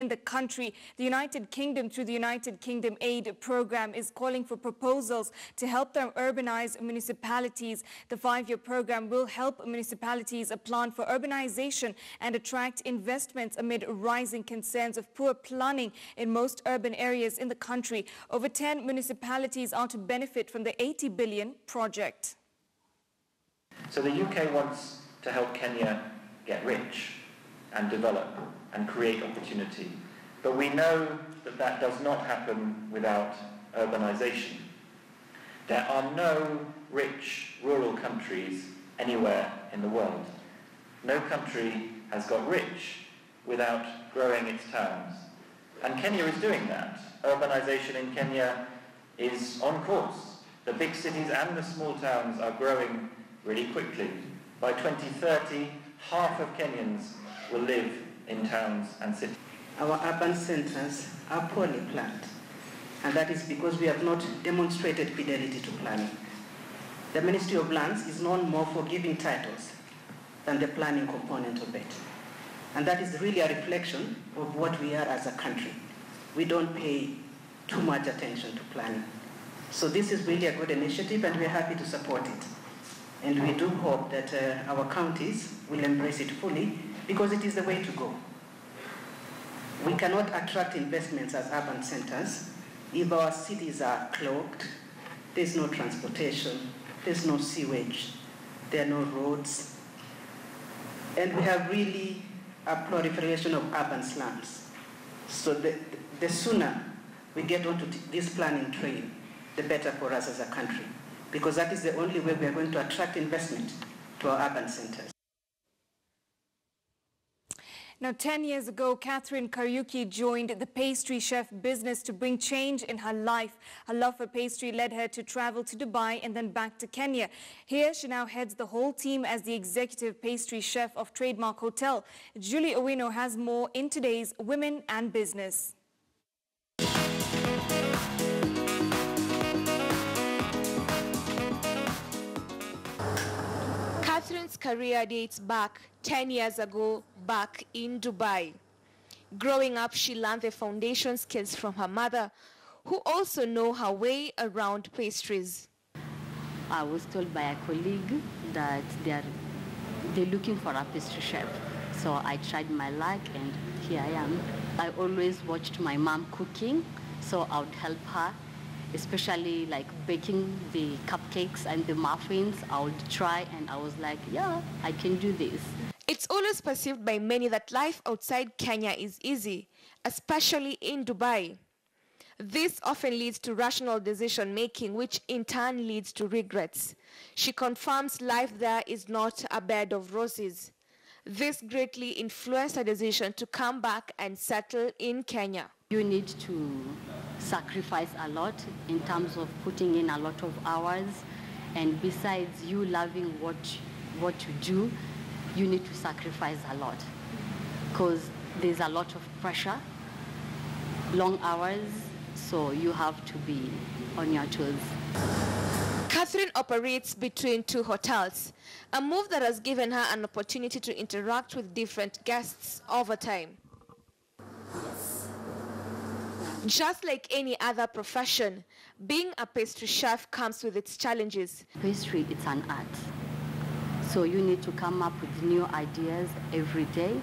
in the country. The United Kingdom, through the United Kingdom Aid Program, is calling for proposals to help them urbanize municipalities. The 5-year program will help municipalities plan for urbanization and attract investments amid rising concerns of poor planning in most urban areas in the country. Over 10 municipalities are to benefit from the 80 billion project. So the UK wants to help Kenya get rich and develop and create opportunity. But we know that that does not happen without urbanization. There are no rich rural countries anywhere in the world. No country has got rich without growing its towns. And Kenya is doing that. Urbanization in Kenya is on course. The big cities and the small towns are growing really quickly. By 2030, half of Kenyans will live in towns and cities. Our urban centers are poorly planned, and that is because we have not demonstrated fidelity to planning. The Ministry of Lands is known more for giving titles than the planning component of it. And that is really a reflection of what we are as a country. We don't pay too much attention to planning. So this is really a good initiative, and we're happy to support it. And we do hope that our counties will embrace it fully, because it is the way to go. We cannot attract investments as urban centers if our cities are clogged, there's no transportation, there's no sewage, there are no roads, and we have really a proliferation of urban slums. So the sooner we get onto this planning train, the better for us as a country, because that is the only way we are going to attract investment to our urban centers. Now, 10 years ago, Catherine Kariuki joined the pastry chef business to bring change in her life. Her love for pastry led her to travel to Dubai and then back to Kenya. Here, she now heads the whole team as the executive pastry chef of Trademark Hotel. Julie Owino has more in today's Women and Business. Catherine's career dates back 10 years ago, back in Dubai. Growing up, she learned the foundation skills from her mother, who also know her way around pastries. I was told by a colleague that they're looking for a pastry chef. So I tried my luck, and here I am. I always watched my mom cooking, so I would help her, especially like baking the cupcakes and the muffins. I would try, and I was like, yeah, I can do this. It's always perceived by many that life outside Kenya is easy, especially in Dubai. This often leads to rational decision-making, which in turn leads to regrets. She confirms life there is not a bed of roses. This greatly influenced her decision to come back and settle in Kenya. You need to sacrifice a lot in terms of putting in a lot of hours, and besides you loving what you do, you need to sacrifice a lot because there's a lot of pressure, long hours, so you have to be on your toes. Catherine operates between 2 hotels, a move that has given her an opportunity to interact with different guests over time. Just like any other profession, being a pastry chef comes with its challenges. Pastry, it's an art. So you need to come up with new ideas every day.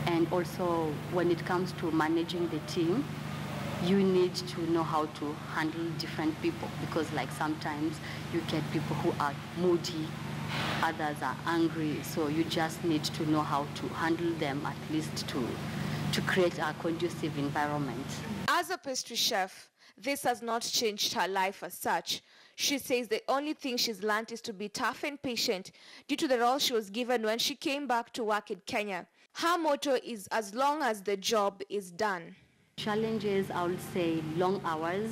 And also, when it comes to managing the team, you need to know how to handle different people, because like sometimes you get people who are moody, others are angry. So you just need to know how to handle them, at least to create a conducive environment. As a pastry chef, this has not changed her life as such. She says the only thing she's learned is to be tough and patient due to the role she was given when she came back to work in Kenya. Her motto is, as long as the job is done. Challenges, I would say long hours.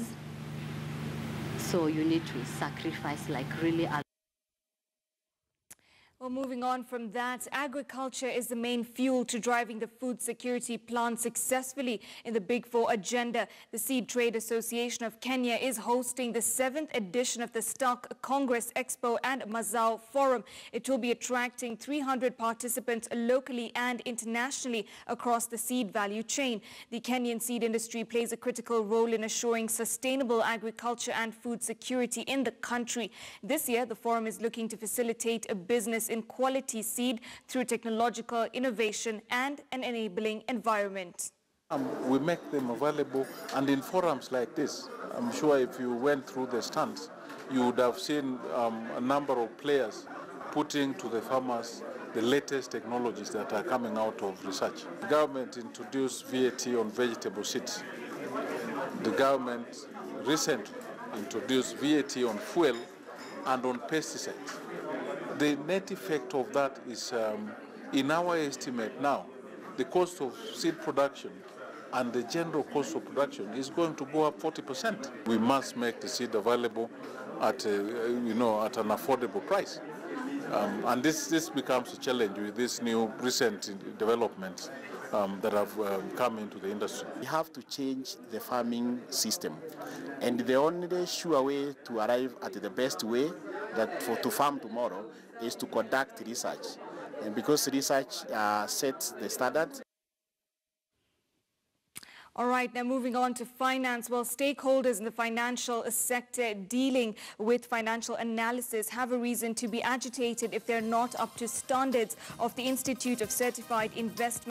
So you need to sacrifice like really a Well, moving on from that, agriculture is the main fuel to driving the food security plan successfully in the Big Four agenda. The Seed Trade Association of Kenya is hosting the 7th edition of the Stock Congress Expo and Mazao Forum. It will be attracting 300 participants locally and internationally across the seed value chain. The Kenyan seed industry plays a critical role in assuring sustainable agriculture and food security in the country. This year, the forum is looking to facilitate a business in quality seed through technological innovation and an enabling environment. We make them available, and in forums like this, I'm sure if you went through the stands, you would have seen a number of players putting to the farmers the latest technologies that are coming out of research. The government introduced VAT on vegetable seeds. The government recently introduced VAT on fuel and on pesticides. The net effect of that is, in our estimate now, the cost of seed production and the general cost of production is going to go up 40%. We must make the seed available at, at an affordable price. And this becomes a challenge with these new recent developments that have come into the industry. We have to change the farming system, and the only sure way to arrive at the best way to farm tomorrow is to conduct research, and because research sets the standard. All right, now moving on to finance. Well, stakeholders in the financial sector dealing with financial analysis have a reason to be agitated if they're not up to standards of the Institute of Certified Investment